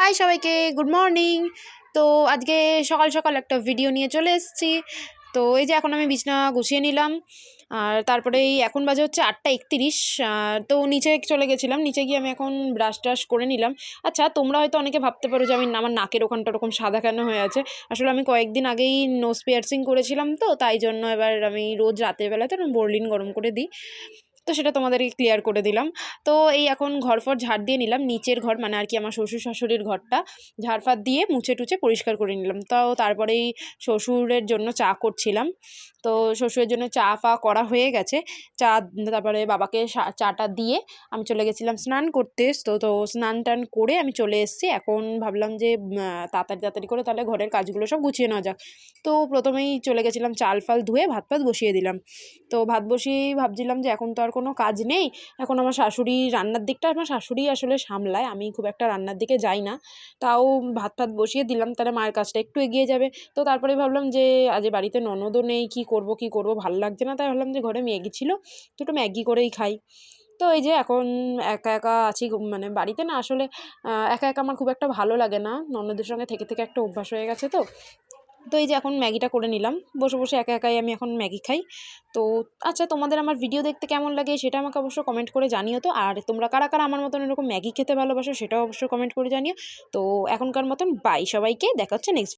High সবাইকে, good morning. তো আজকে সকাল সকাল একটা ভিডিও নিয়ে চলে এসেছি। তো এই যে এখন আমি বিছনা গুছিয়ে নিলাম, আর তারপরেই এখন বাজে হচ্ছে 8:31। তো নিচে চলে গেছিলাম, নিচে গিয়ে আমি এখন ব্রাশ ট্রাশ করে নিলাম। আচ্ছা, তোমরা হয়তো অনেকে ভাবতে পারো যে আমার নাকের ওখানটা ওরকম সাদা কেন হয়ে আছে। আসলে আমি কয়েকদিন আগেই নোজ পিয়ার্সিং করেছিলাম, তো তাই জন্য এবার আমি রোজ রাতের বেলাতে বোরলিন গরম করে দিই। তো সেটা তোমাদেরকে ক্লিয়ার করে দিলাম। তো এই এখন ঘরফর ঝাড় দিয়ে নিলাম, নিচের ঘর মানে আর কি আমার শ্বশুর শাশুড়ির ঘরটা ঝাড়ফাড় দিয়ে মুছে টুছে পরিষ্কার করে নিলাম। তাও তারপরেই শ্বশুরের জন্য চা করছিলাম। তো শ্বশুরের জন্য চা ফা করা হয়ে গেছে। চা তারপরে বাবাকে চাটা দিয়ে আমি চলে গেছিলাম স্নান করতে। তো স্নান টান করে আমি চলে এসেছি। এখন ভাবলাম যে তাড়াতাড়ি তাড়াতাড়ি করে তাহলে ঘরের কাজগুলো সব গুছিয়ে নেওয়া যাক। তো প্রথমেই চলে গেছিলাম চাল ফাল ধুয়ে ভাত ফাত বসিয়ে দিলাম। তো ভাত বসিয়েই ভাবছিলাম যে এখন তো আর কোনো কাজ নেই, এখন আমার শাশুড়ি রান্নার দিকটা আমার শাশুড়ি আসলে সামলায়, আমি খুব একটা রান্নার দিকে যাই না। তাও ভাত টাত বসিয়ে দিলাম, তাহলে মায়ের কাজটা একটু এগিয়ে যাবে। তো তারপরে ভাবলাম যে আজ বাড়িতে ননদও নেই, কী করব ভালো লাগছে না, তাই ভাবলাম যে ঘরে ম্যাগি ছিল, দুটো ম্যাগি করেই খাই। তো এই যে এখন একা একা আছি, মানে বাড়িতে না আসলে একা একা আমার খুব একটা ভালো লাগে না, ননদের সঙ্গে থেকে থেকে একটা অভ্যাস হয়ে গেছে। তো তো এই যে এখন ম্যাগিটা করে নিলাম, বসে বসে একা একাই আমি এখন ম্যাগি খাই। তো আচ্ছা, তোমাদের আমার ভিডিও দেখতে কেমন লাগে সেটা আমাকে অবশ্যই কমেন্ট করে জানিও। তো আর তোমরা কারা কারা আমার মতন এরকম ম্যাগি খেতে ভালোবাসো সেটাও অবশ্যই কমেন্ট করে জানিও। তো এখনকার মতন বাই সবাইকে, দেখা হচ্ছে নেক্সট